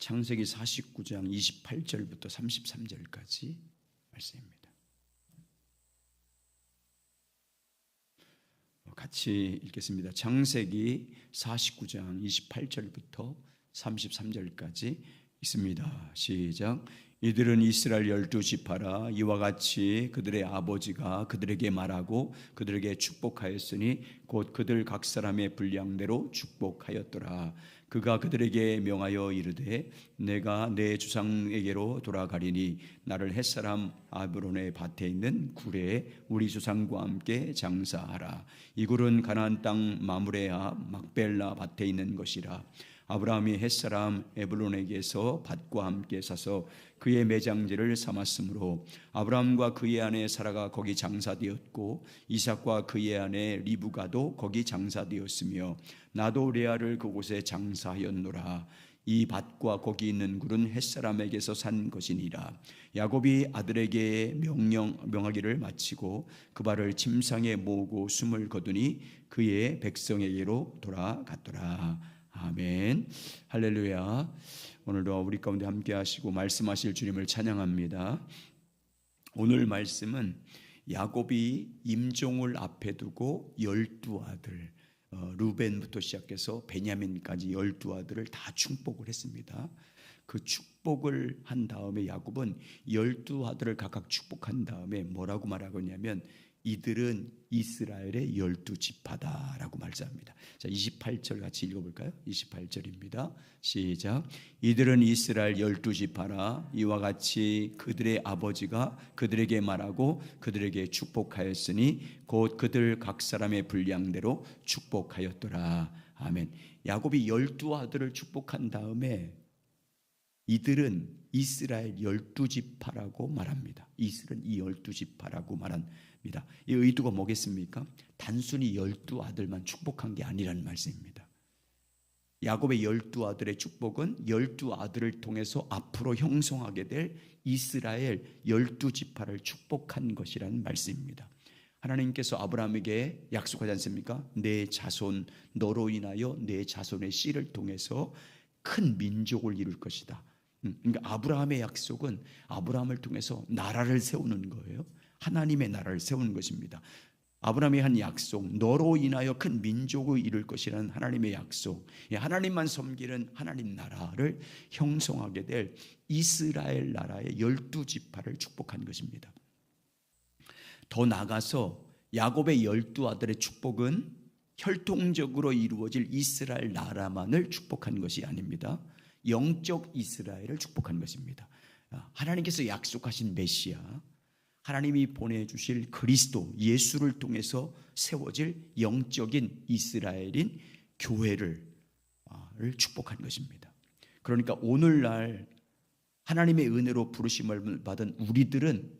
창세기 49장 28절부터 33절까지 말씀입니다. 같이 읽겠습니다. 창세기 49장 28절부터 33절까지 있습니다. 시작. 이들은 이스라엘 12지파라. 이와 같이 그들의 아버지가 그들에게 말하고 그들에게 축복하였으니 곧 그들 각 사람의 분량대로 축복하였더라. 그가 그들에게 명하여 이르되 내가 내 주상에게로 돌아가리니 나를 햇사람 아브론의 밭에 있는 굴에 우리 주상과 함께 장사하라. 이 굴은 가나안 땅 마므레 앞 막벨라 밭에 있는 것이라. 아브라함이 햇사람 에브론에게서 밭과 함께 사서 그의 매장지를 삼았으므로 아브라함과 그의 아내 사라가 거기 장사되었고 이삭과 그의 아내 리브가도 거기 장사되었으며 나도 레아를 그곳에 장사하였노라. 이 밭과 거기 있는 굴은 햇사람에게서 산 것이니라. 야곱이 아들에게 명하기를 마치고 그 발을 침상에 모으고 숨을 거두니 그의 백성에게로 돌아갔더라. 아멘. 할렐루야. 오늘도 우리 가운데 함께 하시고 말씀하실 주님을 찬양합니다. 오늘 말씀은 야곱이 임종을 앞에 두고 12아들 루벤부터 시작해서 베냐민까지 12아들을 다 축복을 했습니다. 그 축복을 한 다음에 야곱은 12아들을 각각 축복한 다음에 뭐라고 말하고 있냐면 이들은 이스라엘의 12지파다라고 말씀합니다. 자, 28절 같이 읽어볼까요? 28절입니다. 시작. 이들은 이스라엘 12지파라. 이와 같이 그들의 아버지가 그들에게 말하고 그들에게 축복하였으니 곧 그들 각 사람의 분량대로 축복하였더라. 아멘. 야곱이 12아들을 축복한 다음에 이들은 이스라엘 12지파라고 말합니다. 이스라엘 이 12지파라고 말합니다. 이 의도가 뭐겠습니까? 단순히 12아들만 축복한 게 아니라는 말씀입니다. 야곱의 12아들의 축복은 12아들을 통해서 앞으로 형성하게 될 이스라엘 12지파를 축복한 것이라는 말씀입니다. 하나님께서 아브라함에게 약속하지 않습니까? 내 자손 너로 인하여 내 자손의 씨를 통해서 큰 민족을 이룰 것이다. 그러니까 아브라함의 약속은 아브라함을 통해서 나라를 세우는 거예요. 하나님의 나라를 세우는 것입니다. 아브라함이 한 약속, 너로 인하여 큰 민족을 이룰 것이라는 하나님의 약속, 하나님만 섬기는 하나님 나라를 형성하게 될 이스라엘 나라의 12지파를 축복한 것입니다. 더 나아가서 야곱의 12아들의 축복은 혈통적으로 이루어질 이스라엘 나라만을 축복한 것이 아닙니다. 영적 이스라엘을 축복한 것입니다. 하나님께서 약속하신 메시아, 하나님이 보내주실 그리스도 예수를 통해서 세워질 영적인 이스라엘인 교회를 축복한 것입니다. 그러니까 오늘날 하나님의 은혜로 부르심을 받은 우리들은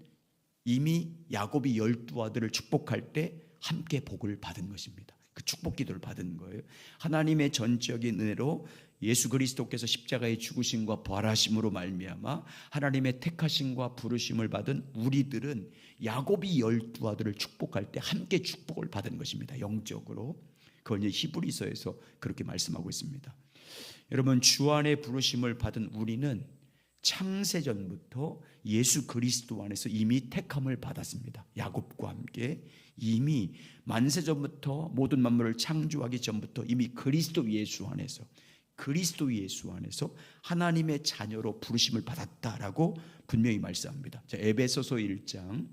이미 야곱이 12아들을 축복할 때 함께 복을 받은 것입니다. 그 축복 기도를 받은 거예요. 하나님의 전적인 은혜로 예수 그리스도께서 십자가의 죽으심과 부활하심으로 말미암아 하나님의 택하심과 부르심을 받은 우리들은 야곱이 12아들을 축복할 때 함께 축복을 받은 것입니다. 영적으로. 그걸 이제 히브리서에서 그렇게 말씀하고 있습니다. 여러분, 주 안에 부르심을 받은 우리는 창세전부터 예수 그리스도 안에서 이미 택함을 받았습니다. 야곱과 함께 이미 만세전부터 모든 만물을 창조하기 전부터 이미 그리스도 예수 안에서 하나님의 자녀로 부르심을 받았다라고 분명히 말씀합니다. 자, 에베소서 1장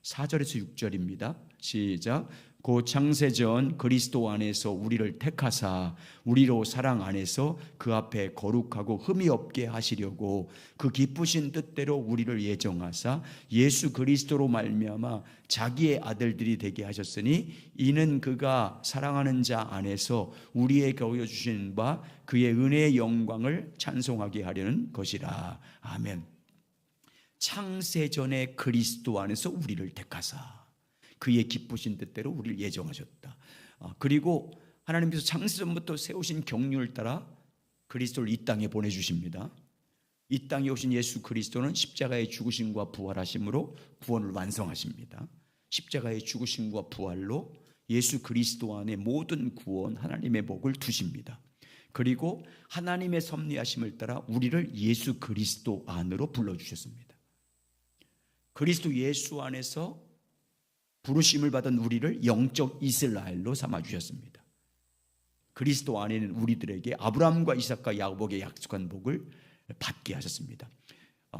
4절에서 6절입니다. 시작. 고 창세전 그리스도 안에서 우리를 택하사 우리로 사랑 안에서 그 앞에 거룩하고 흠이 없게 하시려고 그 기쁘신 뜻대로 우리를 예정하사 예수 그리스도로 말미암아 자기의 아들들이 되게 하셨으니 이는 그가 사랑하는 자 안에서 우리에게 보여주신 바 그의 은혜의 영광을 찬송하게 하려는 것이라. 아멘. 창세전의 그리스도 안에서 우리를 택하사 그의 기쁘신 뜻대로 우리를 예정하셨다. 그리고 하나님께서 창세전부터 세우신 경륜을 따라 그리스도를 이 땅에 보내주십니다. 이 땅에 오신 예수 그리스도는 십자가의 죽으심과 부활하심으로 구원을 완성하십니다. 십자가의 죽으심과 부활로 예수 그리스도 안에 모든 구원 하나님의 복을 두십니다. 그리고 하나님의 섭리하심을 따라 우리를 예수 그리스도 안으로 불러주셨습니다. 그리스도 예수 안에서 부르심을 받은 우리를 영적 이스라엘로 삼아주셨습니다. 그리스도 안에 있는 우리들에게 아브라함과 이삭과 야곱에게 약속한 복을 받게 하셨습니다.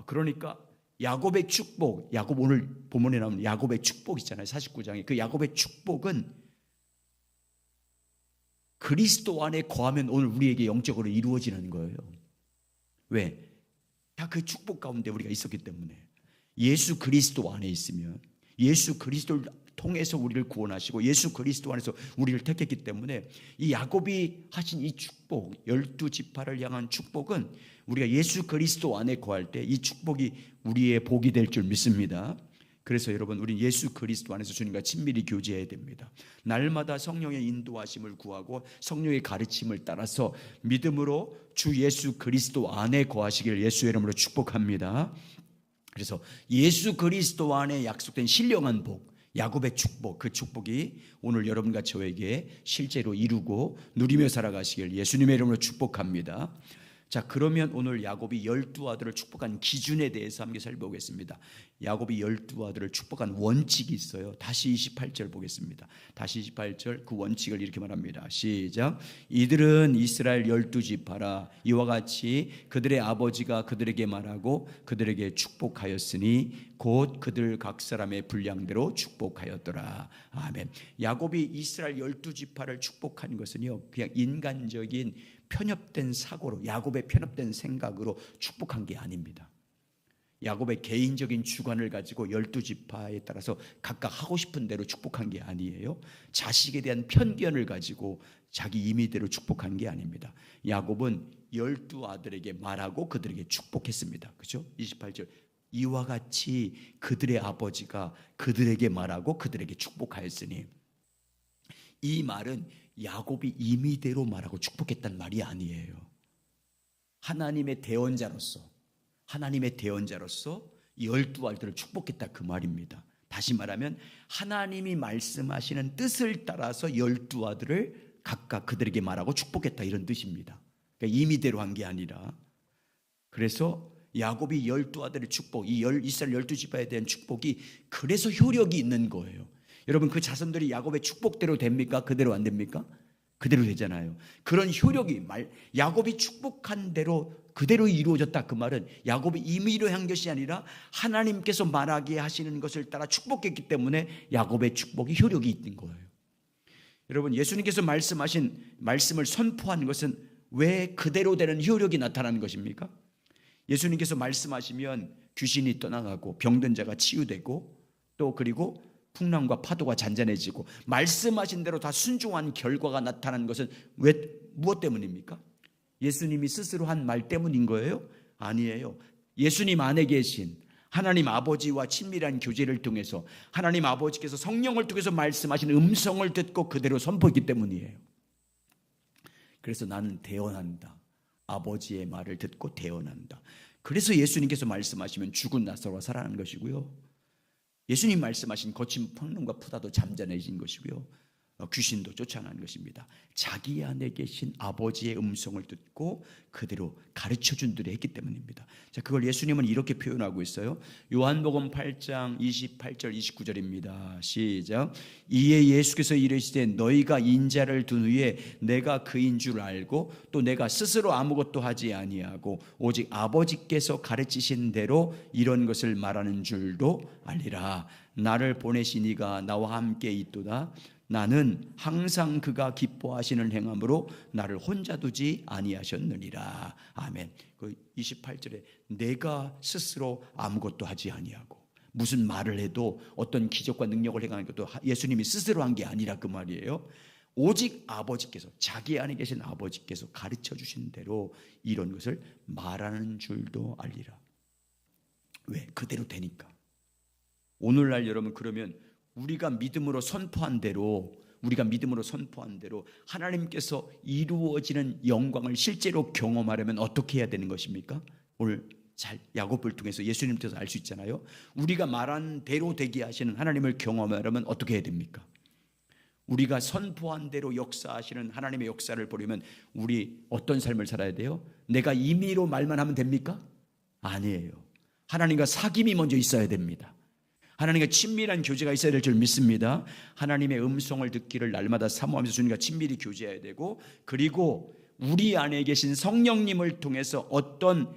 그러니까 야곱의 축복, 야곱 오늘 본문에 나오는 야곱의 축복 있잖아요. 49장에 그 야곱의 축복은 그리스도 안에 거하면 오늘 우리에게 영적으로 이루어지는 거예요. 왜? 다 그 축복 가운데 우리가 있었기 때문에. 예수 그리스도 안에 있으면 예수 그리스도를 통해서 우리를 구원하시고 예수 그리스도 안에서 우리를 택했기 때문에 이 야곱이 하신 이 축복, 12지파를 향한 축복은 우리가 예수 그리스도 안에 거할 때 이 축복이 우리의 복이 될 줄 믿습니다. 그래서 여러분, 우리 예수 그리스도 안에서 주님과 친밀히 교제해야 됩니다. 날마다 성령의 인도하심을 구하고 성령의 가르침을 따라서 믿음으로 주 예수 그리스도 안에 거하시기를 예수의 이름으로 축복합니다. 그래서 예수 그리스도 안에 약속된 신령한 복, 야곱의 축복, 그 축복이 오늘 여러분과 저에게 실제로 이루고 누리며 살아가시길 예수님의 이름으로 축복합니다. 자, 그러면 오늘 야곱이 12아들을 축복한 기준에 대해서 함께 살펴보겠습니다. 야곱이 12아들을 축복한 원칙이 있어요. 다시 28절 보겠습니다. 다시 28절 그 원칙을 이렇게 말합니다. 시작. 이들은 이스라엘 12지파라. 이와 같이 그들의 아버지가 그들에게 말하고 그들에게 축복하였으니 곧 그들 각 사람의 분량대로 축복하였더라. 아멘. 야곱이 이스라엘 12지파를 축복한 것은요, 그냥 인간적인 편협된 사고로, 야곱의 편협된 생각으로 축복한 게 아닙니다. 야곱의 개인적인 주관을 가지고 12지파에 따라서 각각 하고 싶은 대로 축복한 게 아니에요. 자식에 대한 편견을 가지고 자기 임의대로 축복한 게 아닙니다. 야곱은 12아들에게 말하고 그들에게 축복했습니다. 그렇죠? 28절 이와 같이 그들의 아버지가 그들에게 말하고 그들에게 축복하였으니, 이 말은 야곱이 임의대로 말하고 축복했단 말이 아니에요. 하나님의 대언자로서 이 12아들을 축복했다, 그 말입니다. 다시 말하면 하나님이 말씀하시는 뜻을 따라서 12아들을 각각 그들에게 말하고 축복했다, 이런 뜻입니다. 그러니까 임의대로 한 게 아니라. 그래서 야곱이 12아들의 축복, 이 이스라엘 12지파에 대한 축복이 그래서 효력이 있는 거예요. 여러분, 그 자손들이 야곱의 축복대로 됩니까? 그대로 안 됩니까? 그대로 되잖아요. 그런 효력이 야곱이 축복한 대로 그대로 이루어졌다, 그 말은 야곱이 임의로 한 것이 아니라 하나님께서 말하게 하시는 것을 따라 축복했기 때문에 야곱의 축복이 효력이 있는 거예요. 여러분, 예수님께서 말씀하신 말씀을 선포한 것은 왜 그대로 되는 효력이 나타나는 것입니까? 예수님께서 말씀하시면 귀신이 떠나가고 병든 자가 치유되고 또 그리고 풍랑과 파도가 잔잔해지고 말씀하신 대로 다 순종한 결과가 나타나는 것은 무엇 때문입니까? 예수님이 스스로 한 말 때문인 거예요? 아니에요. 예수님 안에 계신 하나님 아버지와 친밀한 교제를 통해서 하나님 아버지께서 성령을 통해서 말씀하신 음성을 듣고 그대로 선포했기 때문이에요. 그래서 나는 대언한다. 아버지의 말을 듣고 대언한다. 그래서 예수님께서 말씀하시면 죽은 나사로가 살아난 것이고요, 예수님 말씀하신 거친 풍랑과 푸다도 잠잠해진 것이고요, 귀신도 쫓아나는 것입니다. 자기 안에 계신 아버지의 음성을 듣고 그대로 가르쳐준 들이 했기 때문입니다. 자, 그걸 예수님은 이렇게 표현하고 있어요. 요한복음 8장 28절 29절입니다. 시작. 이에 예수께서 이르시되 너희가 인자를 둔 후에 내가 그인 줄 알고 또 내가 스스로 아무것도 하지 아니하고 오직 아버지께서 가르치신 대로 이런 것을 말하는 줄도 알리라. 나를 보내신 이가 나와 함께 있도다. 나는 항상 그가 기뻐하시는 행함으로 나를 혼자 두지 아니하셨느니라. 아멘. 그 28절에 내가 스스로 아무것도 하지 아니하고, 무슨 말을 해도 어떤 기적과 능력을 행하는 것도 예수님이 스스로 한 게 아니라 그 말이에요. 오직 아버지께서, 자기 안에 계신 아버지께서 가르쳐 주신 대로 이런 것을 말하는 줄도 알리라. 왜? 그대로 되니까. 오늘날 여러분, 그러면 우리가 믿음으로 선포한 대로 하나님께서 이루어지는 영광을 실제로 경험하려면 어떻게 해야 되는 것입니까? 오늘 잘 야곱을 통해서 예수님 통해서 알 수 있잖아요. 우리가 말한 대로 되게 하시는 하나님을 경험하려면 어떻게 해야 됩니까? 우리가 선포한 대로 역사하시는 하나님의 역사를 보려면 우리 어떤 삶을 살아야 돼요? 내가 임의로 말만 하면 됩니까? 아니에요. 하나님과 사귐이 먼저 있어야 됩니다. 하나님과 친밀한 교제가 있어야 될 줄 믿습니다. 하나님의 음성을 듣기를 날마다 사모하면서 주님과 친밀히 교제해야 되고, 그리고 우리 안에 계신 성령님을 통해서 어떤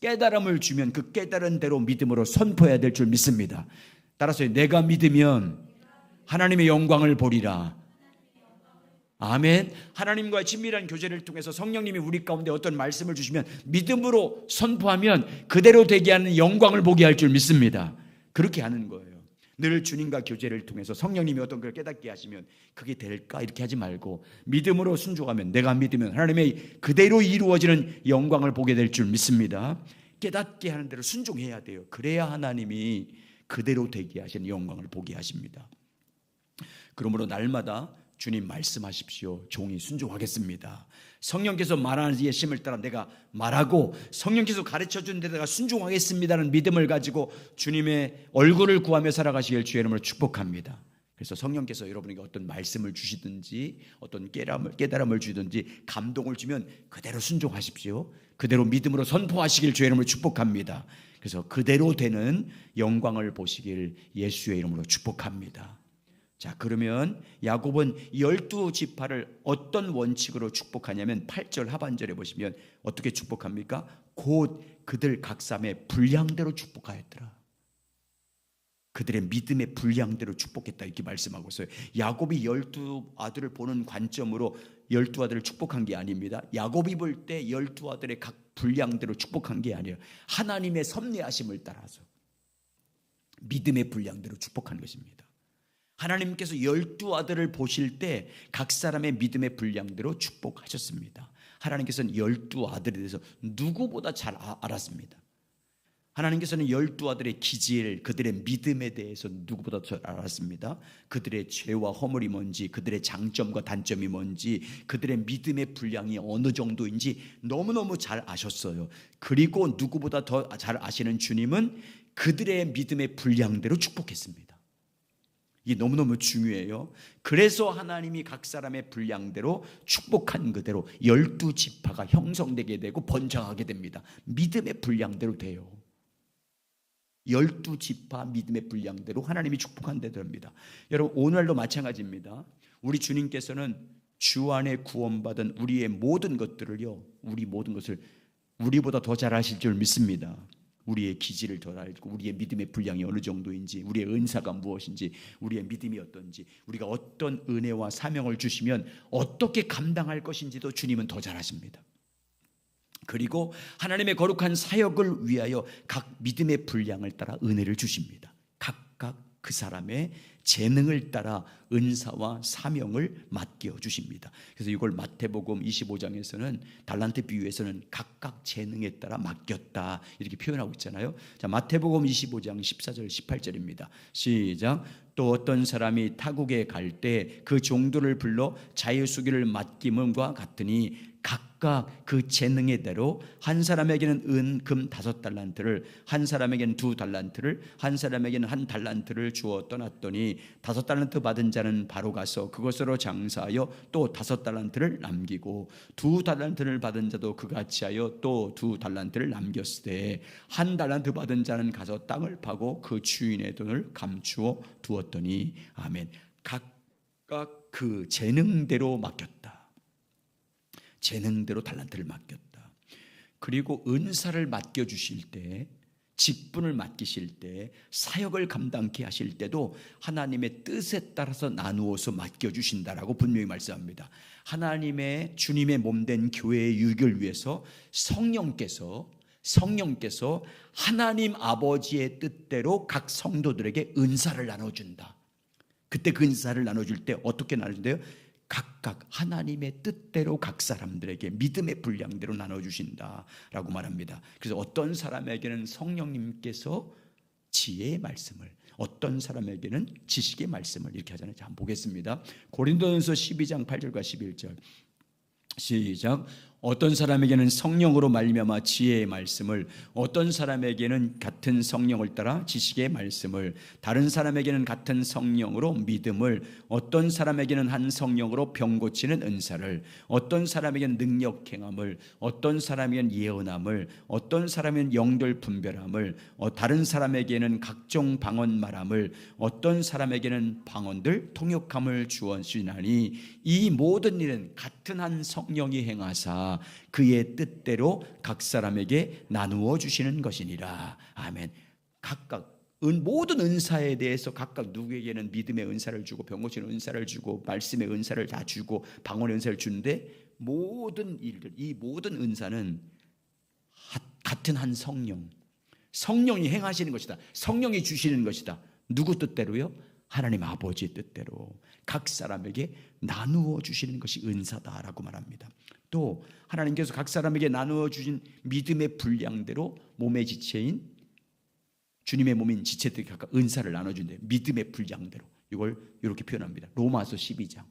깨달음을 주면 그 깨달은 대로 믿음으로 선포해야 될 줄 믿습니다. 따라서 내가 믿으면 하나님의 영광을 보리라. 아멘. 하나님과의 친밀한 교제를 통해서 성령님이 우리 가운데 어떤 말씀을 주시면 믿음으로 선포하면 그대로 되게 하는 영광을 보게 할 줄 믿습니다. 그렇게 하는 거예요. 늘 주님과 교제를 통해서 성령님이 어떤 걸 깨닫게 하시면 그게 될까 이렇게 하지 말고 믿음으로 순종하면, 내가 믿으면 하나님의 그대로 이루어지는 영광을 보게 될 줄 믿습니다. 깨닫게 하는 대로 순종해야 돼요. 그래야 하나님이 그대로 되게 하시는 영광을 보게 하십니다. 그러므로 날마다 주님 말씀하십시오. 종이 순종하겠습니다. 성령께서 말하는 예심을 따라 내가 말하고 성령께서 가르쳐준 데 내가 순종하겠습니다는 믿음을 가지고 주님의 얼굴을 구하며 살아가시길 주의 이름으로 축복합니다. 그래서 성령께서 여러분에게 어떤 말씀을 주시든지 어떤 깨달음을 주든지 감동을 주면 그대로 순종하십시오. 그대로 믿음으로 선포하시길 주의 이름으로 축복합니다. 그래서 그대로 되는 영광을 보시길 예수의 이름으로 축복합니다. 자, 그러면 야곱은 12지파를 어떤 원칙으로 축복하냐면 8절 하반절에 보시면 어떻게 축복합니까? 곧 그들 각 사람의 분량대로 축복하였더라. 그들의 믿음의 분량대로 축복했다 이렇게 말씀하고 있어요. 야곱이 12아들을 보는 관점으로 12아들을 축복한 게 아닙니다. 야곱이 볼 때 12아들의 각 분량대로 축복한 게 아니에요. 하나님의 섭리하심을 따라서 믿음의 분량대로 축복한 것입니다. 하나님께서 12아들을 보실 때 각 사람의 믿음의 분량대로 축복하셨습니다. 하나님께서는 12아들에 대해서 누구보다 잘 알았습니다. 하나님께서는 12아들의 기질, 그들의 믿음에 대해서 누구보다 잘 알았습니다. 그들의 죄와 허물이 뭔지, 그들의 장점과 단점이 뭔지, 그들의 믿음의 분량이 어느 정도인지 너무너무 잘 아셨어요. 그리고 누구보다 더 잘 아시는 주님은 그들의 믿음의 분량대로 축복했습니다. 이게 너무너무 중요해요. 그래서 하나님이 각 사람의 분량대로 축복한 그대로 12지파가 형성되게 되고 번창하게 됩니다. 믿음의 분량대로 돼요. 12지파 믿음의 분량대로 하나님이 축복한 대로입니다. 여러분, 오늘도 마찬가지입니다. 우리 주님께서는 주 안에 구원받은 우리의 모든 것들을요, 우리 모든 것을 우리보다 더 잘 아실 줄 믿습니다. 우리의 기질을 더 알고, 우리의 믿음의 분량이 어느 정도인지, 우리의 은사가 무엇인지, 우리의 믿음이 어떤지, 우리가 어떤 은혜와 사명을 주시면 어떻게 감당할 것인지도 주님은 더 잘 아십니다. 그리고 하나님의 거룩한 사역을 위하여 각 믿음의 분량을 따라 은혜를 주십니다. 각각 그 사람의 재능을 따라 은사와 사명을 맡겨 주십니다. 그래서 이걸 마태복음 25장에서는 달란트 비유에서는 각각 재능에 따라 맡겼다 이렇게 표현하고 있잖아요. 자, 마태복음 25장 14절 18절입니다. 시작. 또 어떤 사람이 타국에 갈 때 그 종들을 불러 자유수기를 맡김과 같으니 각각 그 재능의 대로 한 사람에게는 은, 금 5달란트를, 한 사람에게는 2달란트를, 한 사람에게는 1달란트를 주어 떠났더니 5달란트 받은 자는 바로 가서 그것으로 장사하여 또 5달란트를 남기고 2달란트를 받은 자도 그같이 하여 또 2달란트를 남겼으되 1달란트 받은 자는 가서 땅을 파고 그 주인의 돈을 감추어 두었더니 아멘. 각각 그 재능대로 맡겼다. 재능대로 달란트를 맡겼다. 그리고 은사를 맡겨주실 때, 직분을 맡기실 때, 사역을 감당케 하실 때도 하나님의 뜻에 따라서 나누어서 맡겨주신다라고 분명히 말씀합니다. 하나님의 주님의 몸된 교회의 유익을 위해서 성령께서 하나님 아버지의 뜻대로 각 성도들에게 은사를 나눠준다. 그때 그 은사를 나눠줄 때 어떻게 나눠준대요? 각각 하나님의 뜻대로 각 사람들에게 믿음의 분량대로 나눠주신다라고 말합니다. 그래서 어떤 사람에게는 성령님께서 지혜의 말씀을, 어떤 사람에게는 지식의 말씀을 이렇게 하잖아요. 자, 한번 보겠습니다. 고린도전서 12장 8절과 11절 시작. 어떤 사람에게는 성령으로 말미암아 지혜의 말씀을, 어떤 사람에게는 같은 성령을 따라 지식의 말씀을, 다른 사람에게는 같은 성령으로 믿음을, 어떤 사람에게는 한 성령으로 병 고치는 은사를, 어떤 사람에게는 능력 행함을, 어떤 사람에게는 예언함을, 어떤 사람에게는 영들 분별함을, 다른 사람에게는 각종 방언 말함을, 어떤 사람에게는 방언들 통역함을 주어주나니 이 모든 일은 같은 한 성령이 행하사 그의 뜻대로 각 사람에게 나누어 주시는 것이니라. 아멘. 각각 모든 은사에 대해서 각각 누구에게는 믿음의 은사를 주고 병 고치는 은사를 주고 말씀의 은사를 다 주고 방언의 은사를 주는데, 모든 일들, 이 모든 은사는 같은 한 성령이 행하시는 것이다. 성령이 주시는 것이다. 누구 뜻대로요? 하나님 아버지의 뜻대로 각 사람에게 나누어 주시는 것이 은사다라고 말합니다. 또 하나님께서 각 사람에게 나누어 주신 믿음의 분량대로 몸의 지체인 주님의 몸인 지체들에게 각각 은사를 나눠준대요. 믿음의 분량대로. 이걸 이렇게 표현합니다. 로마서 12장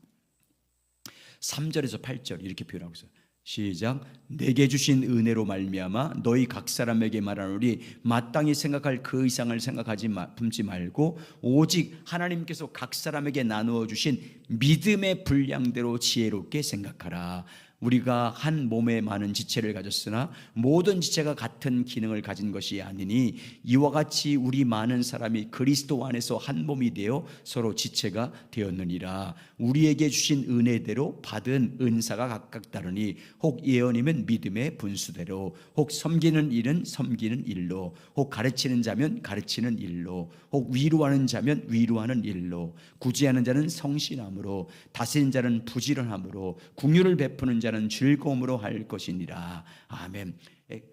3절에서 8절 이렇게 표현하고 있어요. 시작. 내게 주신 은혜로 말미암아 너희 각 사람에게 말하노니 마땅히 생각할 그 이상을 생각하지 품지 말고 오직 하나님께서 각 사람에게 나누어 주신 믿음의 분량대로 지혜롭게 생각하라. 우리가 한 몸에 많은 지체를 가졌으나 모든 지체가 같은 기능을 가진 것이 아니니 이와 같이 우리 많은 사람이 그리스도 안에서 한 몸이 되어 서로 지체가 되었느니라. 우리에게 주신 은혜대로 받은 은사가 각각 다르니 혹 예언이면 믿음의 분수대로, 혹 섬기는 일은 섬기는 일로, 혹 가르치는 자면 가르치는 일로, 혹 위로하는 자면 위로하는 일로, 구제하는 자는 성실함으로, 다스리는 자는 부지런함으로, 긍휼을 베푸는 자는 즐거움으로 할 것이니라. 아멘.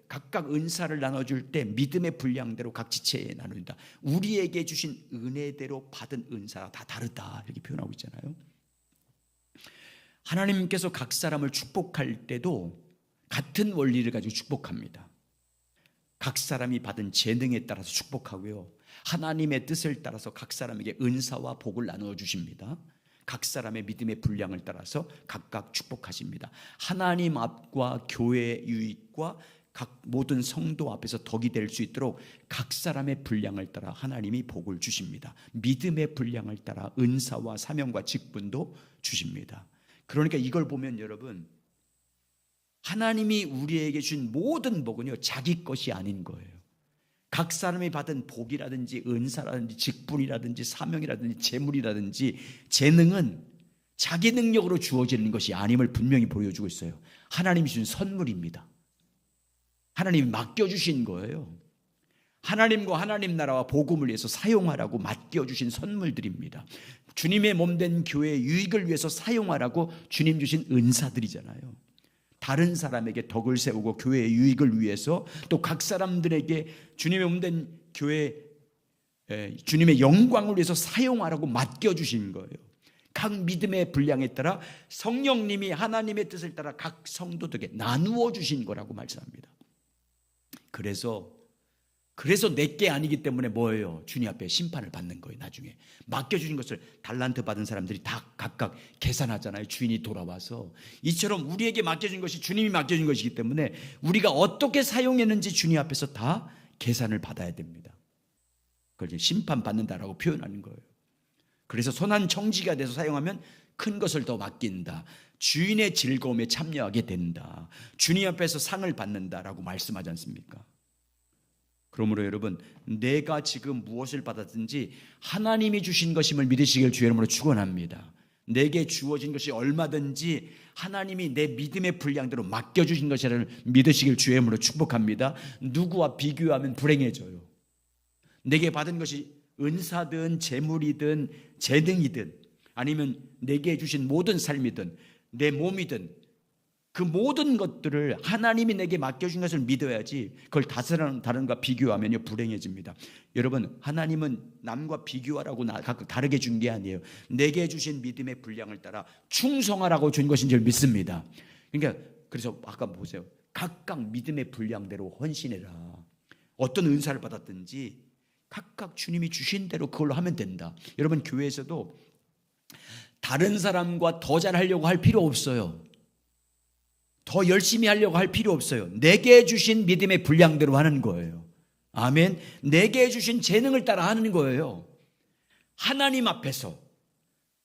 각각 은사를 나눠줄 때 믿음의 분량대로 각 지체에 나눈다. 우리에게 주신 은혜대로 받은 은사가 다 다르다 이렇게 표현하고 있잖아요. 하나님께서 각 사람을 축복할 때도 같은 원리를 가지고 축복합니다. 각 사람이 받은 재능에 따라서 축복하고요, 하나님의 뜻을 따라서 각 사람에게 은사와 복을 나누어 주십니다. 각 사람의 믿음의 분량을 따라서 각각 축복하십니다. 하나님 앞과 교회의 유익과 각 모든 성도 앞에서 덕이 될 수 있도록 각 사람의 분량을 따라 하나님이 복을 주십니다. 믿음의 분량을 따라 은사와 사명과 직분도 주십니다. 그러니까 이걸 보면 여러분, 하나님이 우리에게 준 모든 복은요 자기 것이 아닌 거예요. 각 사람이 받은 복이라든지 은사라든지 직분이라든지 사명이라든지 재물이라든지 재능은 자기 능력으로 주어지는 것이 아님을 분명히 보여주고 있어요. 하나님이 주신 선물입니다. 하나님이 맡겨주신 거예요. 하나님과 하나님 나라와 복음을 위해서 사용하라고 맡겨주신 선물들입니다. 주님의 몸된 교회의 유익을 위해서 사용하라고 주님 주신 은사들이잖아요. 다른 사람에게 덕을 세우고 교회의 유익을 위해서, 또 각 사람들에게 주님의 몸된 교회 주님의 영광을 위해서 사용하라고 맡겨주신 거예요. 각 믿음의 분량에 따라 성령님이 하나님의 뜻을 따라 각 성도들에게 나누어 주신 거라고 말씀합니다. 그래서 내게 아니기 때문에 뭐예요? 주님 앞에 심판을 받는 거예요. 나중에 맡겨주신 것을 달란트 받은 사람들이 다 각각 계산하잖아요. 주인이 돌아와서. 이처럼 우리에게 맡겨준 것이 주님이 맡겨준 것이기 때문에 우리가 어떻게 사용했는지 주님 앞에서 다 계산을 받아야 됩니다. 그걸 이제 심판받는다라고 표현하는 거예요. 그래서 선한 청지가 돼서 사용하면 큰 것을 더 맡긴다, 주인의 즐거움에 참여하게 된다, 주님 앞에서 상을 받는다라고 말씀하지 않습니까? 그러므로 여러분, 내가 지금 무엇을 받았든지 하나님이 주신 것임을 믿으시길 주의 이름으로 축원합니다. 내게 주어진 것이 얼마든지 하나님이 내 믿음의 분량대로 맡겨주신 것이라는 믿으시길 주의 이름으로 축복합니다. 누구와 비교하면 불행해져요. 내게 받은 것이 은사든 재물이든 재능이든 아니면 내게 주신 모든 삶이든 내 몸이든 그 모든 것들을 하나님이 내게 맡겨준 것을 믿어야지, 그걸 다른 것과 비교하면 불행해집니다. 여러분, 하나님은 남과 비교하라고 각각 다르게 준 게 아니에요. 내게 주신 믿음의 분량을 따라 충성하라고 준 것인 줄 믿습니다. 그러니까 그래서 아까 보세요. 각각 믿음의 분량대로 헌신해라. 어떤 은사를 받았든지 각각 주님이 주신 대로 그걸로 하면 된다. 여러분, 교회에서도 다른 사람과 더 잘하려고 할 필요 없어요. 더 열심히 하려고 할 필요 없어요. 내게 주신 믿음의 분량대로 하는 거예요. 아멘. 내게 주신 재능을 따라 하는 거예요. 하나님 앞에서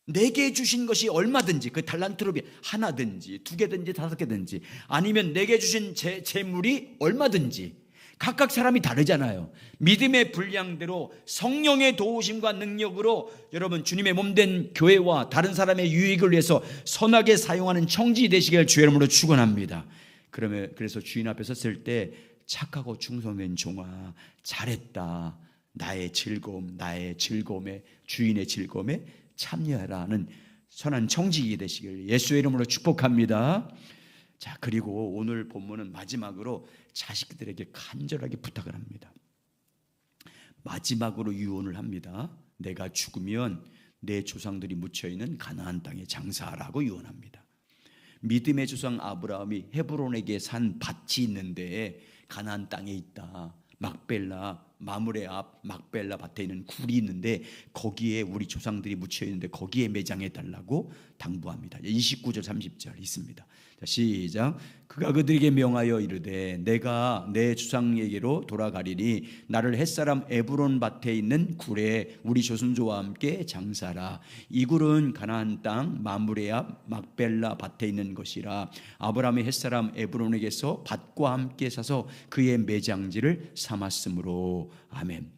내게 주신 것이 얼마든지, 그 달란트로 하나든지 두 개든지 다섯 개든지, 아니면 내게 주신 재물이 얼마든지, 각각 사람이 다르잖아요. 믿음의 분량대로 성령의 도우심과 능력으로 여러분 주님의 몸된 교회와 다른 사람의 유익을 위해서 선하게 사용하는 청지 되시길 주의 이름으로 축원합니다. 그래서 주인 앞에 섰을 때 착하고 충성된 종아, 잘했다. 나의 즐거움에, 주인의 즐거움에 참여하라는 선한 청지기 되시길 예수의 이름으로 축복합니다. 자, 그리고 오늘 본문은 마지막으로 자식들에게 간절하게 부탁을 합니다. 마지막으로 유언을 합니다. 내가 죽으면 내 조상들이 묻혀있는 가나안 땅에 장사하라고 유언합니다. 믿음의 조상 아브라함이 헤브론에게 산 밭이 있는데 가나안 땅에 있다. 마므레 앞 막벨라 밭에 있는 굴이 있는데 거기에 우리 조상들이 묻혀 있는데 거기에 매장해 달라고 당부합니다. 29절 30절 있습니다. 자, 시작. 그가 그들에게 명하여 이르되 내가 내 조상에게로 돌아가리니 나를 햇사람 에브론 밭에 있는 굴에 우리 조선조와 함께 장사라. 이 굴은 가나안 땅 마므레 앞 막벨라 밭에 있는 것이라. 아브라함의 햇사람 에브론에게서 밭과 함께 사서 그의 매장지를 삼았으므로. 아멘.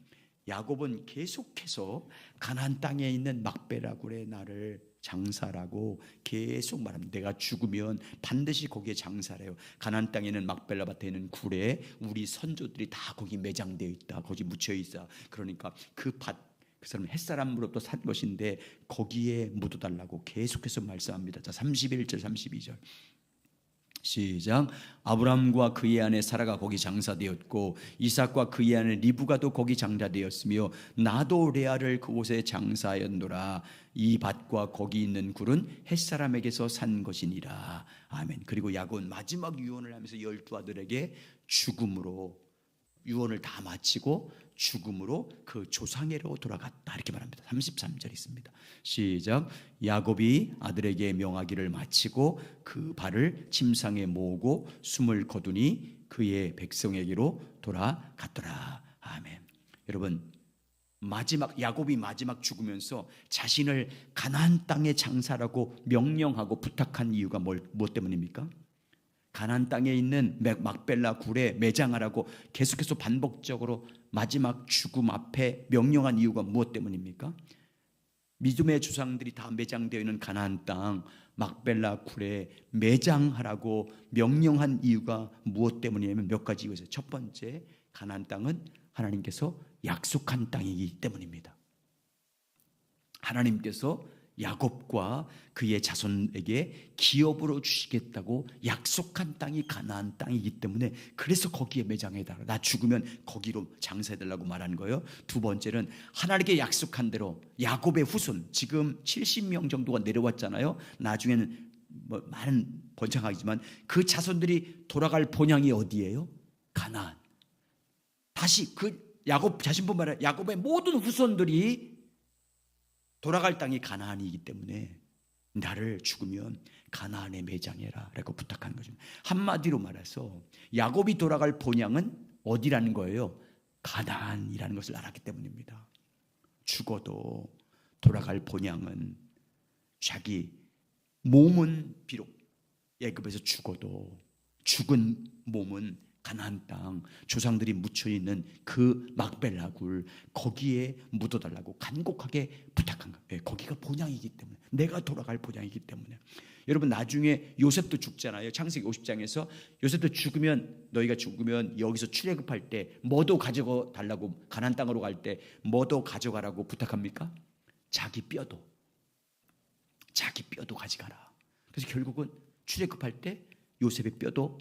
야곱은 계속해서 가나안 땅에 있는 막벨라 굴에 나를 장사라고 계속 말합니다. 내가 죽으면 반드시 거기에 장사래요. 가나안 땅에는 막벨라 밭에 있는 굴에 우리 선조들이 다 거기 매장되어 있다. 거기 묻혀 있어. 그러니까 그 사람 햇사람으로부터 산 것인데 거기에 묻어달라고 계속해서 말씀합니다. 자, 31절 32절 시작. 아브람과 그의 아내 사라가 거기 장사되었고 이삭과 그의 아내 리브가도 거기 장사되었으며 나도 레아를 그곳에 장사하였노라. 이 밭과 거기 있는 굴은 햇사람에게서 산 것이니라. 아멘. 그리고 야곱은 마지막 유언을 하면서 12 아들에게 죽음으로 유언을 다 마치고 죽음으로 그 조상에로 돌아갔다 이렇게 말합니다. 33절 있습니다. 시작. 야곱이 아들에게 명하기를 마치고 그 발을 침상에 모으고 숨을 거두니 그의 백성에게로 돌아갔더라. 아멘. 여러분, 야곱이 마지막 죽으면서 자신을 가나안 땅에 장사라고 명령하고 부탁한 이유가 무엇 때문입니까? 가나안 땅에 있는 막벨라 굴에 매장하라고 계속해서 반복적으로 마지막 죽음 앞에 명령한 이유가 무엇 때문입니까? 믿음의 조상들이 다 매장되어 있는 가나안 땅 막벨라 굴에 매장하라고 명령한 이유가 무엇 때문이냐면 몇 가지 이유가 있어요. 첫 번째, 가나안 땅은 하나님께서 약속한 땅이기 때문입니다. 하나님께서 야곱과 그의 자손에게 기업으로 주시겠다고 약속한 땅이 가나안 땅이기 때문에 그래서 거기에 매장해달라. 나 죽으면 거기로 장사해달라고 말한 거예요. 두 번째는 하나님께 약속한 대로 야곱의 후손, 지금 70명 정도가 내려왔잖아요. 나중에는 많은 번창하지만 그 자손들이 돌아갈 본향이 어디예요? 가나안. 다시 그 야곱 자신뿐만 아니라 야곱의 모든 후손들이 돌아갈 땅이 가나안이기 때문에 나를 죽으면 가나안에 매장해라 라고 부탁한 거죠. 한마디로 말해서 야곱이 돌아갈 본향은 어디라는 거예요? 가나안이라는 것을 알았기 때문입니다. 죽어도 돌아갈 본향은 자기 몸은 비록 애굽에서 죽어도 죽은 몸은 가나안 땅 조상들이 묻혀있는 그 막벨라 굴 거기에 묻어달라고 간곡하게 부탁한 거예요. 거기가 본향이기 때문에, 내가 돌아갈 본향이기 때문에. 여러분, 나중에 요셉도 죽잖아요. 창세기 50장에서 요셉도 너희가 죽으면 여기서 출애굽할 때 뭐도 가져가 달라고, 가나안 땅으로 갈 때 뭐도 가져가라고 부탁합니까? 자기 뼈도 가져가라. 그래서 결국은 출애굽할 때 요셉의 뼈도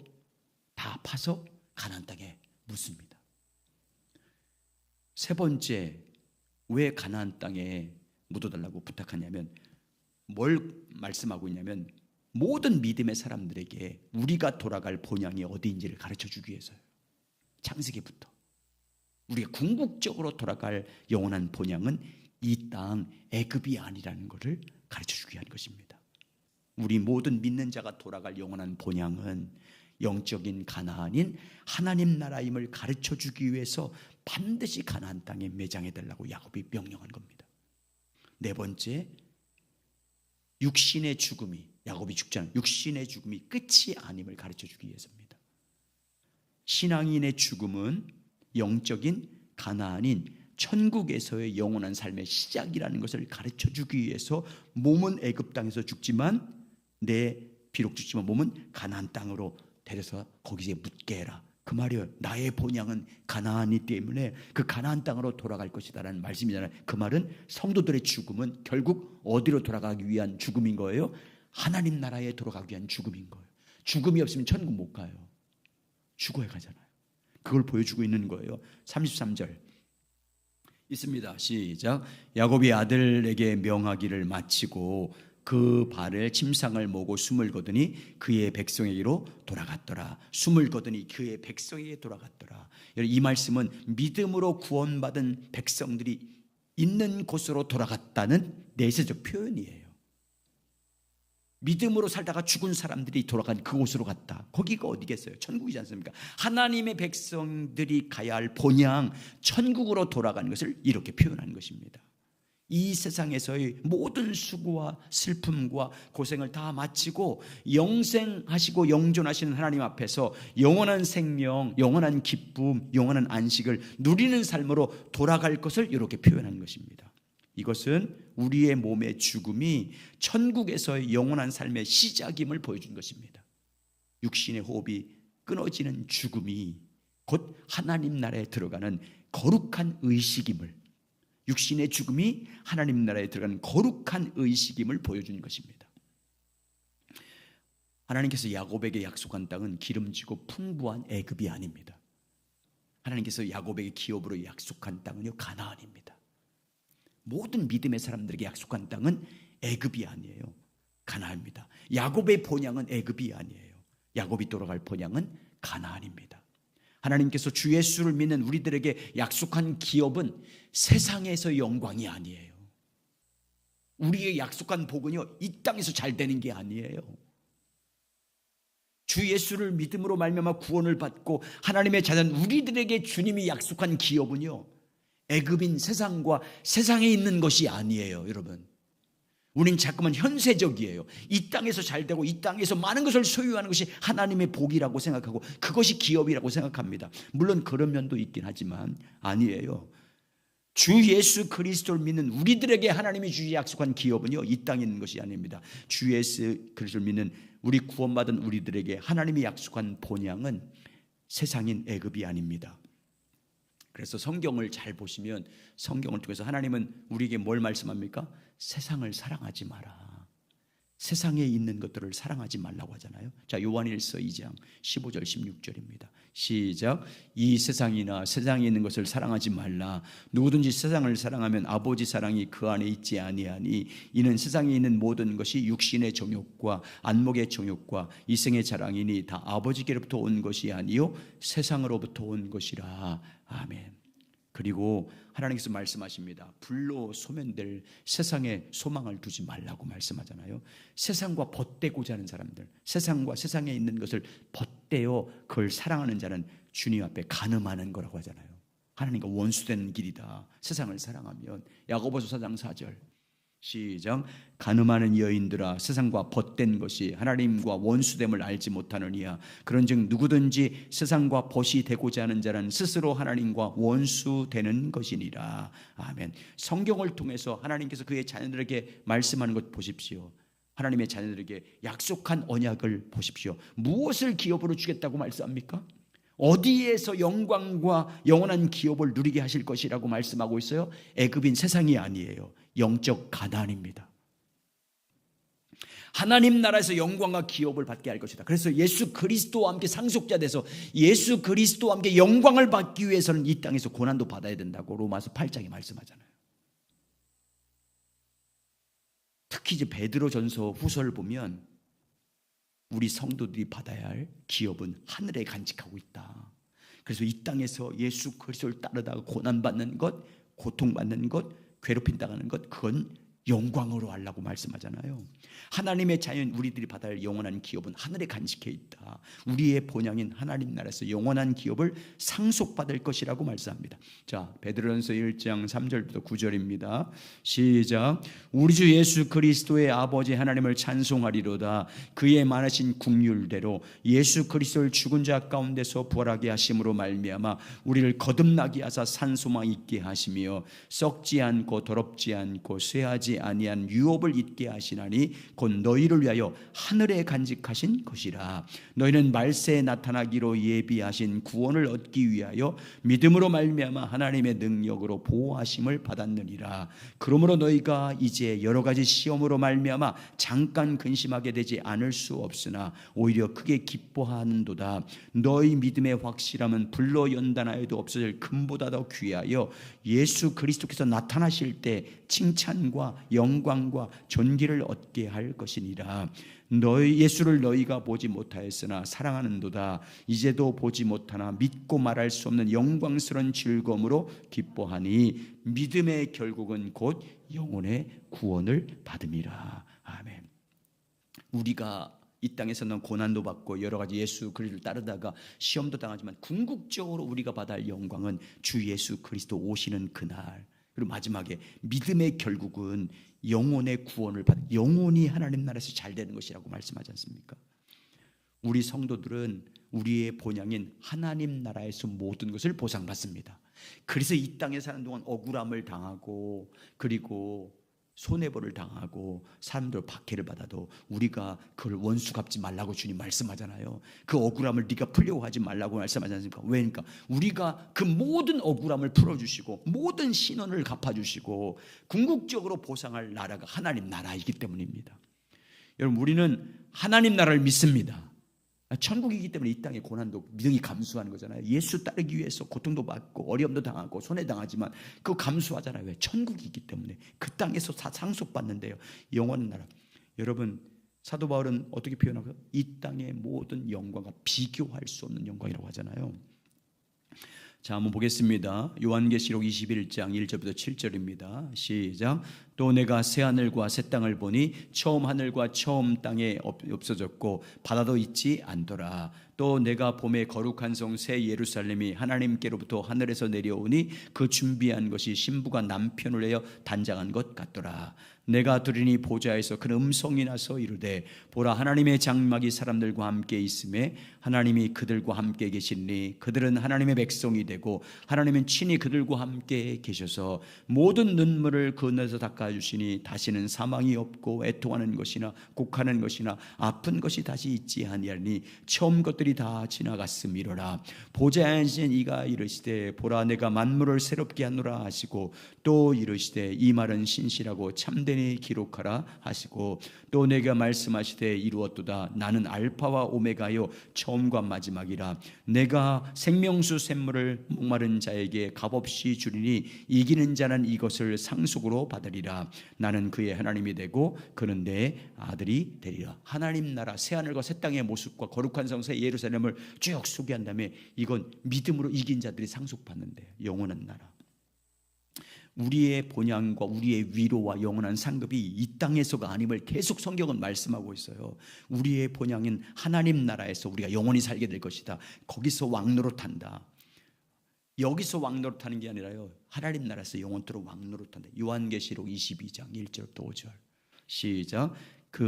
다 파서 가나안 땅에 묻습니다. 세 번째, 왜 가나안 땅에 묻어달라고 부탁하냐면 뭘 말씀하고 있냐면 모든 믿음의 사람들에게 우리가 돌아갈 본향이 어디인지를 가르쳐주기 위해서요. 창세기부터 우리가 궁극적으로 돌아갈 영원한 본향은 이 땅 애굽이 아니라는 것을 가르쳐주기 위한 것입니다. 우리 모든 믿는 자가 돌아갈 영원한 본향은 영적인 가나안인 하나님 나라임을 가르쳐주기 위해서 반드시 가나안 땅에 매장해 달라고 야곱이 명령한 겁니다. 네 번째, 육신의 죽음이, 야곱이 죽잖아요. 육신의 죽음이 끝이 아님을 가르쳐주기 위해서입니다. 신앙인의 죽음은 영적인 가나안인 천국에서의 영원한 삶의 시작이라는 것을 가르쳐주기 위해서 몸은 애굽 땅에서 죽지만 비록 죽지만 몸은 가나안 땅으로 데려서 거기에 묻게 해라. 그 말이에요. 나의 본향은 가나안이기 때문에 그 가나안 땅으로 돌아갈 것이다라는 말씀이잖아요. 그 말은 성도들의 죽음은 결국 어디로 돌아가기 위한 죽음인 거예요? 하나님 나라에 돌아가기 위한 죽음인 거예요. 죽음이 없으면 천국 못 가요. 죽어야 가잖아요. 그걸 보여주고 있는 거예요. 33절 있습니다. 시작. 야곱이 아들에게 명하기를 마치고 그 발을 침상을 모고 숨을 거두니 그의 백성에게로 돌아갔더라. 숨을 거두니 그의 백성에게 돌아갔더라. 이 말씀은 믿음으로 구원받은 백성들이 있는 곳으로 돌아갔다는 내세적 표현이에요. 믿음으로 살다가 죽은 사람들이 돌아간 그곳으로 갔다. 거기가 어디겠어요? 천국이지 않습니까? 하나님의 백성들이 가야 할 본향 천국으로 돌아가는 것을 이렇게 표현한 것입니다. 이 세상에서의 모든 수고와 슬픔과 고생을 다 마치고 영생하시고 영존하시는 하나님 앞에서 영원한 생명, 영원한 기쁨, 영원한 안식을 누리는 삶으로 돌아갈 것을 이렇게 표현한 것입니다. 이것은 우리의 몸의 죽음이 천국에서의 영원한 삶의 시작임을 보여준 것입니다. 육신의 호흡이 끊어지는 죽음이 곧 하나님 나라에 들어가는 거룩한 의식임을, 육신의 죽음이 하나님 나라에 들어가는 거룩한 의식임을 보여준 것입니다. 하나님께서 야곱에게 약속한 땅은 기름지고 풍부한 애굽이 아닙니다. 하나님께서 야곱에게 기업으로 약속한 땅은요, 가나안입니다. 모든 믿음의 사람들에게 약속한 땅은 애굽이 아니에요. 가나안입니다. 야곱의 본향은 애굽이 아니에요. 야곱이 돌아갈 본향은 가나안입니다. 하나님께서 주 예수를 믿는 우리들에게 약속한 기업은 세상에서 영광이 아니에요. 우리의 약속한 복은요, 이 땅에서 잘 되는 게 아니에요. 주 예수를 믿음으로 말미암아 구원을 받고 하나님의 자녀는 우리들에게 주님이 약속한 기업은요, 애굽인 세상과 세상에 있는 것이 아니에요. 여러분, 우린 자꾸만 현세적이에요. 이 땅에서 잘 되고 이 땅에서 많은 것을 소유하는 것이 하나님의 복이라고 생각하고 그것이 기업이라고 생각합니다. 물론 그런 면도 있긴 하지만 아니에요. 주 예수 그리스도를 믿는 우리들에게 하나님이 주시 약속한 기업은요, 이 땅에 있는 것이 아닙니다. 주 예수 그리스도를 믿는 우리 구원받은 우리들에게 하나님이 약속한 본향은 세상인 애굽이 아닙니다. 그래서 성경을 잘 보시면 성경을 통해서 하나님은 우리에게 뭘 말씀합니까? 세상을 사랑하지 마라. 세상에 있는 것들을 사랑하지 말라고 하잖아요. 자, 요한일서 2장 15절 16절입니다. 시작. 이 세상이나 세상에 있는 것을 사랑하지 말라. 누구든지 세상을 사랑하면 아버지 사랑이 그 안에 있지 아니하니 이는 세상에 있는 모든 것이 육신의 정욕과 안목의 정욕과 이생의 자랑이니 다 아버지께로부터 온 것이 아니요 세상으로부터 온 것이라. 아멘. 그리고 하나님께서 말씀하십니다. 불로 소멸될 세상에 소망을 두지 말라고 말씀하잖아요. 세상과 벗대고자 하는 사람들, 세상과 세상에 있는 것을 벗대어 그걸 사랑하는 자는 주님 앞에 간음하는 거라고 하잖아요. 하나님과 원수되는 길이다. 세상을 사랑하면. 야고보서 4장 4절 시작. 간음하는 여인들아 세상과 벗된 것이 하나님과 원수됨을 알지 못하느니야. 그런즉 누구든지 세상과 벗이 되고자 하는 자는 스스로 하나님과 원수되는 것이니라. 아멘. 성경을 통해서 하나님께서 그의 자녀들에게 말씀하는 것 보십시오. 하나님의 자녀들에게 약속한 언약을 보십시오. 무엇을 기업으로 주겠다고 말씀합니까? 어디에서 영광과 영원한 기업을 누리게 하실 것이라고 말씀하고 있어요? 애굽인 세상이 아니에요. 영적 가나안입니다. 하나님 나라에서 영광과 기업을 받게 할 것이다. 그래서 예수 그리스도와 함께 상속자 돼서 예수 그리스도와 함께 영광을 받기 위해서는 이 땅에서 고난도 받아야 된다고 로마서 8장에 말씀하잖아요. 특히 이제 베드로전서 후서를 보면 우리 성도들이 받아야 할 기업은 하늘에 간직하고 있다. 그래서 이 땅에서 예수 그리스도를 따르다가 고난받는 것, 고통받는 것, 괴롭힘 당하는 것, 그건 영광으로 하려고 말씀하잖아요. 하나님의 자연, 우리들이 받아야 할 영원한 기업은 하늘에 간직해 있다. 우리의 본향인 하나님 나라에서 영원한 기업을 상속받을 것이라고 말씀합니다. 자, 베드로전서 1장 3절부터 9절입니다. 시작. 우리 주 예수 그리스도의 아버지 하나님을 찬송하리로다. 그의 많으신 긍휼대로 예수 그리스도를 죽은 자 가운데서 부활하게 하심으로 말미암아 우리를 거듭나게 하사 산소망 있게 하시며 썩지 않고 더럽지 않고 쇠하지 아니한 유업을 잊게 하시나니 곧 너희를 위하여 하늘에 간직하신 것이라. 너희는 말세에 나타나기로 예비하신 구원을 얻기 위하여 믿음으로 말미암아 하나님의 능력으로 보호하심을 받았느니라. 그러므로 너희가 이제 여러 가지 시험으로 말미암아 잠깐 근심하게 되지 않을 수 없으나 오히려 크게 기뻐하는도다. 너희 믿음의 확실함은 불로 연단하여도 없어질 금보다 더 귀하여 예수 그리스도께서 나타나실 때 칭찬과 영광과 존귀를 얻게 할 것이니라. 너희 예수를 너희가 보지 못하였으나 사랑하는도다. 이제도 보지 못하나 믿고 말할 수 없는 영광스러운 즐거움으로 기뻐하니 믿음의 결국은 곧 영혼의 구원을 받음이라. 아멘. 우리가 이 땅에서는 고난도 받고 여러 가지 예수 그리스도를 따르다가 시험도 당하지만 궁극적으로 우리가 받아야 할 영광은 주 예수 그리스도 오시는 그날, 그리고 마지막에 믿음의 결국은 영혼의 구원을 받는, 영혼이 하나님 나라에서 잘 되는 것이라고 말씀하지 않습니까? 우리 성도들은 우리의 본향인 하나님 나라에서 모든 것을 보상받습니다. 그래서 이 땅에 사는 동안 억울함을 당하고 그리고 손해보를 당하고 사람들 박해를 받아도 우리가 그걸 원수 갚지 말라고 주님 말씀하잖아요. 그 억울함을 네가 풀려고 하지 말라고 말씀하지 않습니까? 왜니까 우리가 그 모든 억울함을 풀어주시고 모든 신원을 갚아주시고 궁극적으로 보상할 나라가 하나님 나라이기 때문입니다. 여러분, 우리는 하나님 나라를 믿습니다. 천국이기 때문에 이 땅의 고난도 믿음이 감수하는 거잖아요. 예수 따르기 위해서 고통도 받고 어려움도 당하고 손해당하지만 그거 감수하잖아요. 왜? 천국이기 때문에. 그 땅에서 다 상속받는데요. 영원한 나라. 여러분, 사도 바울은 어떻게 표현하고요? 이 땅의 모든 영광과 비교할 수 없는 영광이라고 하잖아요. 자, 한번 보겠습니다. 요한계시록 21장 1절부터 7절입니다. 시작. 또 내가 새 하늘과 새 땅을 보니 처음 하늘과 처음 땅에 없어졌고 바다도 있지 않더라. 또 내가 봄에 거룩한 성 새 예루살렘이 하나님께로부터 하늘에서 내려오니 그 준비한 것이 신부가 남편을 내어 단장한 것 같더라. 내가 들으니 보좌에서 큰 음성이 나서 이르되 보라, 하나님의 장막이 사람들과 함께 있음에 하나님이 그들과 함께 계시니 그들은 하나님의 백성이 되고 하나님은 친히 그들과 함께 계셔서 모든 눈물을 그 눈에서 닦아주시니 다시는 사망이 없고 애통하는 것이나 곡하는 것이나 아픈 것이 다시 있지 아니하니 처음 것들이 다 지나갔음이로라. 보좌에 앉으신 이가 이르시되 보라, 내가 만물을 새롭게 하노라 하시고 또 이르시되 이 말은 신실하고 참되니 기록하라 하시고 또 내가 말씀하시되 이루었도다. 나는 알파와 오메가요 처음과 마지막이라. 내가 생명수 샘물을 목마른 자에게 값없이 주리니 이기는 자는 이것을 상속으로 받으리라. 나는 그의 하나님이 되고 그는 내 아들이 되리라. 하나님 나라 새하늘과 새 땅의 모습과 거룩한 성 새 예루살렘을 쭉 소개한 다음에 이건 믿음으로 이긴 자들이 상속받는데 영원한 나라. 우리의 본향과 우리의 위로와 영원한 상급이 이 땅에서가 아님을 계속 성경은 말씀하고 있어요. 우리의 본향인 하나님 나라에서 우리가 영원히 살게 될 것이다. 거기서 왕노릇한다. 여기서 왕노릇하는 게 아니라요, 하나님 나라에서 영원토록 왕노릇한다. 요한계시록 22장 1절부터 5절. 시작.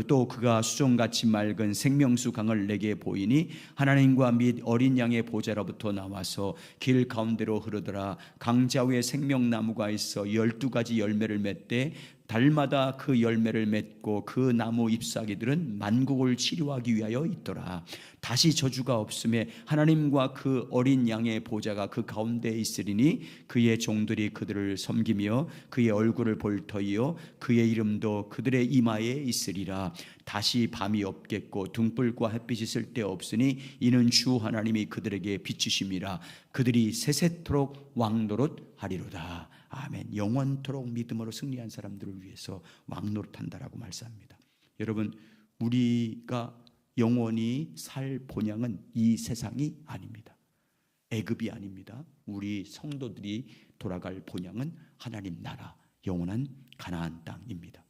또 그가 수정같이 맑은 생명수 강을 내게 보이니 하나님과 및 어린 양의 보좌로부터 나와서 길 가운데로 흐르더라. 강좌위에 생명나무가 있어 12가지 열매를 맺되 달마다 그 열매를 맺고 그 나무 잎사귀들은 만국을 치료하기 위하여 있더라. 다시 저주가 없음에 하나님과 그 어린 양의 보좌가 그 가운데 있으리니 그의 종들이 그들을 섬기며 그의 얼굴을 볼 터이요 그의 이름도 그들의 이마에 있으리라. 다시 밤이 없겠고 등불과 햇빛이 쓸데없으니 이는 주 하나님이 그들에게 비추심이라. 그들이 세세토록 왕노릇하리로다. 아멘. 영원토록 믿음으로 승리한 사람들을 위해서 왕노릇한다라고 말씀합니다. 여러분, 우리가 영원히 살 본향은 이 세상이 아닙니다. 애굽이 아닙니다. 우리 성도들이 돌아갈 본향은 하나님 나라, 영원한 가나안 땅입니다.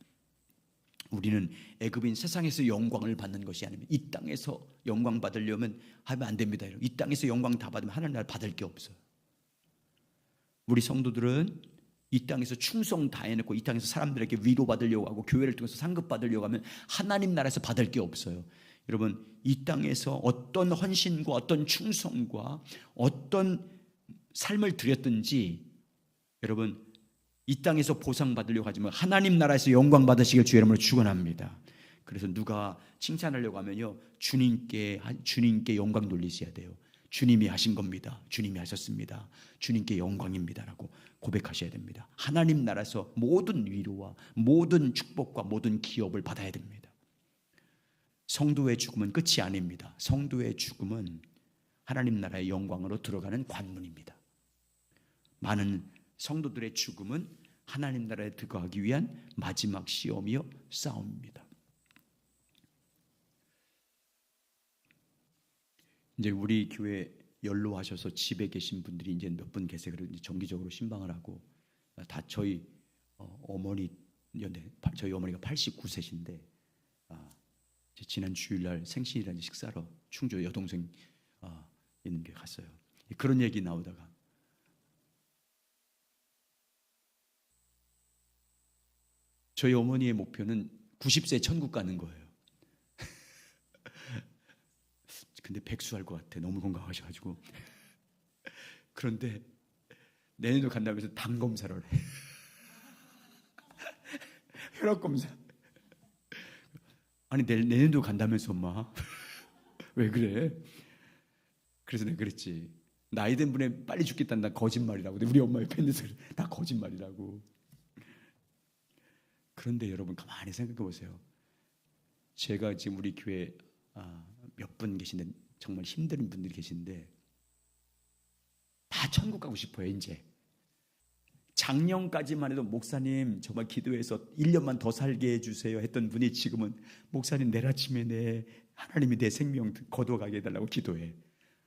우리는 애굽인 세상에서 영광을 받는 것이 아니면 이 땅에서 영광 받으려면 하면 안 됩니다. 이 땅에서 영광 다 받으면 하나님 나라 받을 게 없어요. 우리 성도들은 이 땅에서 충성 다 해놓고 이 땅에서 사람들에게 위로받으려고 하고 교회를 통해서 상급받으려고 하면 하나님 나라에서 받을 게 없어요. 여러분, 이 땅에서 어떤 헌신과 어떤 충성과 어떤 삶을 드렸든지 여러분 이 땅에서 보상받으려고 하지만 하나님 나라에서 영광 받으시길 주의 이름으로 축원합니다. 그래서 누가 칭찬하려고 하면요, 주님께 영광 돌리셔야 돼요. 주님이 하신 겁니다. 주님이 하셨습니다. 주님께 영광입니다라고 고백하셔야 됩니다. 하나님 나라에서 모든 위로와 모든 축복과 모든 기업을 받아야 됩니다. 성도의 죽음은 끝이 아닙니다. 성도의 죽음은 하나님 나라의 영광으로 들어가는 관문입니다. 많은 성도들의 죽음은 하나님 나라에 들어가기 위한 마지막 시험이요 싸움입니다. 이제 우리 교회 연로하셔서 집에 계신 분들이 이제 몇 분 계세요. 그래서 정기적으로 신방을 하고 다 저희 저희 어머니가 89세신데 지난 주일날 생신이라는 식사로 충주 여동생 있는 게 갔어요. 그런 얘기 나오다가 저희 어머니의 목표는 90세 천국 가는 거예요. 근데 백수할 것 같아. 너무 건강하셔가지고. 그런데 내년도 간다면서 당 검사를 해. 혈압 검사. 아니 내년도 간다면서 엄마. 왜 그래? 그래서 내가 그랬지. 나이 든 분에 빨리 죽겠다는 나 거짓말이라고. 근데 우리 엄마 옆에 있는 소리 다 거짓말이라고. 그런데 여러분 가만히 생각해 보세요. 제가 지금 우리 교회 몇 분 계신데 정말 힘든 분들이 계신데 다 천국 가고 싶어요. 이제 작년까지만 해도 목사님 정말 기도해서 1년만 더 살게 해주세요 했던 분이 지금은 목사님 내일 아침에 하나님이 내 생명 거둬가게 해달라고 기도해.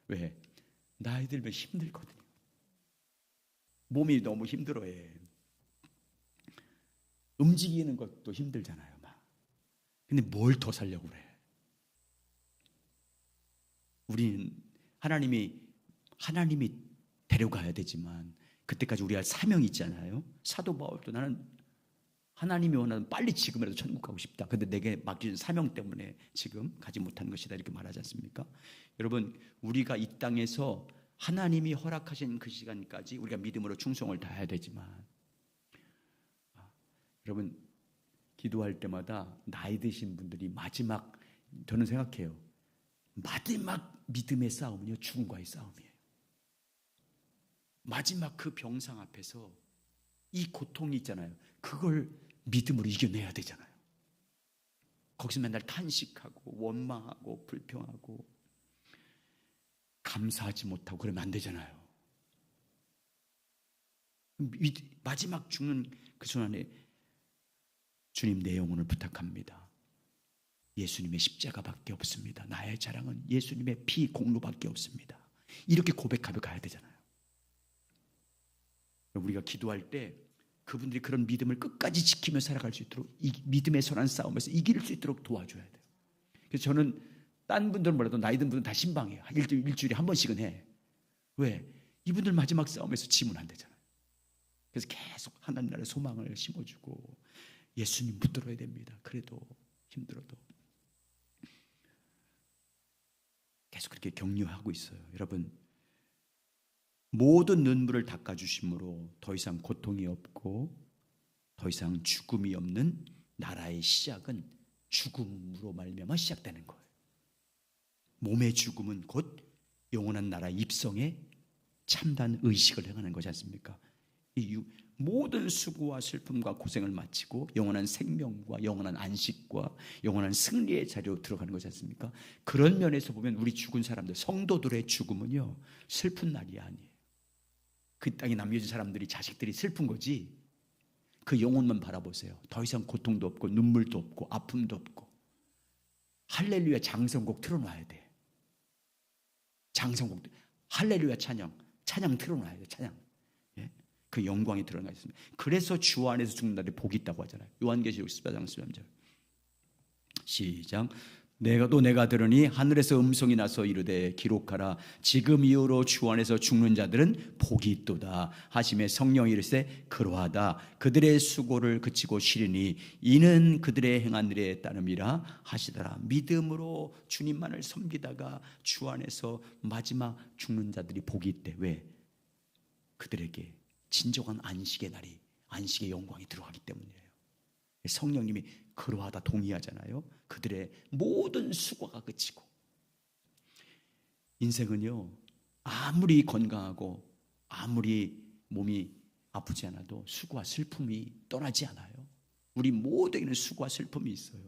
왜? 나이 들면 힘들거든요. 몸이 너무 힘들어해. 움직이는 것도 힘들잖아요. 막. 근데 뭘 더 살려고 그래? 우리는 하나님이 데려가야 되지만 그때까지 우리 할 사명이 있잖아요. 사도 바울도 나는 하나님이 원하는 빨리 지금이라도 천국 가고 싶다. 근데 내게 맡겨진 사명 때문에 지금 가지 못한 것이다 이렇게 말하지 않습니까? 여러분 우리가 이 땅에서 하나님이 허락하신 그 시간까지 우리가 믿음으로 충성을 다해야 되지만 여러분 기도할 때마다 나이 드신 분들이 마지막 저는 생각해요. 마지막 믿음의 싸움은요 죽음과의 싸움이에요. 마지막 그 병상 앞에서 이 고통이 있잖아요. 그걸 믿음으로 이겨내야 되잖아요. 거기서 맨날 탄식하고 원망하고 불평하고 감사하지 못하고 그러면 안 되잖아요. 마지막 죽는 그 순간에 주님 내 영혼을 부탁합니다. 예수님의 십자가밖에 없습니다. 나의 자랑은 예수님의 피 공로밖에 없습니다. 이렇게 고백하며 가야 되잖아요. 우리가 기도할 때 그분들이 그런 믿음을 끝까지 지키며 살아갈 수 있도록 이 믿음의 선한 싸움에서 이길 수 있도록 도와줘야 돼요. 그래서 저는 딴 분들은 몰라도 나이 든 분들은 다 신방해요. 일주일에 한 번씩은 해. 왜? 이분들 마지막 싸움에서 지면 안 되잖아요. 그래서 계속 하나님 나라의 소망을 심어주고 예수님 붙들어야 됩니다. 그래도 힘들어도 계속 그렇게 격려하고 있어요. 여러분 모든 눈물을 닦아주심으로 더 이상 고통이 없고 더 이상 죽음이 없는 나라의 시작은 죽음으로 말미암아 시작되는 거예요. 몸의 죽음은 곧 영원한 나라 입성의 참단 의식을 행하는 것이 않습니까? 이 모든 수고와 슬픔과 고생을 마치고 영원한 생명과 영원한 안식과 영원한 승리의 자리로 들어가는 것이 않습니까? 그런 면에서 보면 우리 죽은 사람들, 성도들의 죽음은요 슬픈 날이 아니에요. 그 땅에 남겨진 사람들이 자식들이 슬픈 거지 그 영혼만 바라보세요. 더 이상 고통도 없고 눈물도 없고 아픔도 없고 할렐루야 장성곡 틀어놔야 돼. 장성곡 할렐루야 찬양 틀어놔야 돼. 찬양. 예? 그 영광이 드러나 있습니다. 그래서 주 안에서 죽는 날에 복이 있다고 하잖아요. 요한계시록 14장 13절. 시작. 내가 들으니 하늘에서 음성이 나서 이르되 기록하라. 지금 이후로 주 안에서 죽는 자들은 복이 있도다 하심에 성령이 이르시되 그러하다. 그들의 수고를 그치고 쉬리니 이는 그들의 행한 일에 따름이라 하시더라. 믿음으로 주님만을 섬기다가 주 안에서 마지막 죽는 자들이 복이 있대. 왜? 그들에게 진정한 안식의 날이, 안식의 영광이 들어가기 때문이에요. 성령님이 그러하다 동의하잖아요. 그들의 모든 수고가 그치고. 인생은요, 아무리 건강하고 아무리 몸이 아프지 않아도 수고와 슬픔이 떠나지 않아요. 우리 모두에게는 수고와 슬픔이 있어요.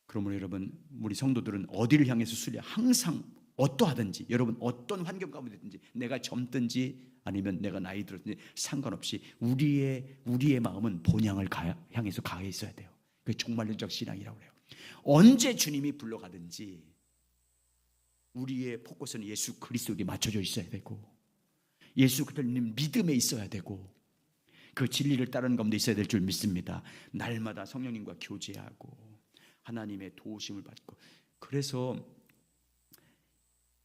그러므로 여러분, 우리 성도들은 어디를 향해서 순례? 항상 어떠하든지, 여러분 어떤 환경 가운데 든지, 내가 젊든지 아니면 내가 나이 들었든지 상관없이 우리의 마음은 본향을 향해서 가해 있어야 돼요. 그게 종말론적 신앙이라고 해요. 언제 주님이 불러가든지 우리의 포커스는 예수 그리스도에게 맞춰져 있어야 되고, 예수 그리스도님 믿음에 있어야 되고, 그 진리를 따르는 가운데 있어야 될 줄 믿습니다. 날마다 성령님과 교제하고 하나님의 도우심을 받고. 그래서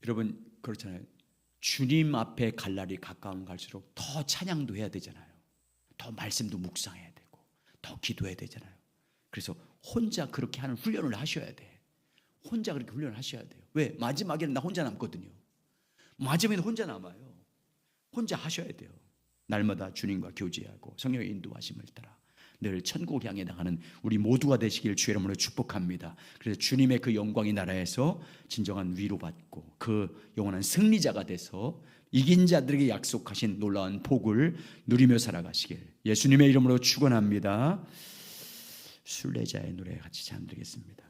여러분 그렇잖아요. 주님 앞에 갈 날이 가까운 갈수록 더 찬양도 해야 되잖아요. 더 말씀도 묵상해야 되고 더 기도해야 되잖아요. 그래서 혼자 그렇게 하는 훈련을 하셔야 돼. 혼자 그렇게 훈련을 하셔야 돼요. 왜? 마지막에는 나 혼자 남거든요. 마지막에는 혼자 남아요. 혼자 하셔야 돼요. 날마다 주님과 교제하고 성령의 인도하심을 따라 늘 천국을 향해 나가는 우리 모두가 되시길 주의 이름으로 축복합니다. 그래서 주님의 그 영광의 나라에서 진정한 위로받고 그 영원한 승리자가 돼서 이긴 자들에게 약속하신 놀라운 복을 누리며 살아가시길 예수님의 이름으로 축원합니다. 순례자의 노래 같이 찬양드리겠습니다.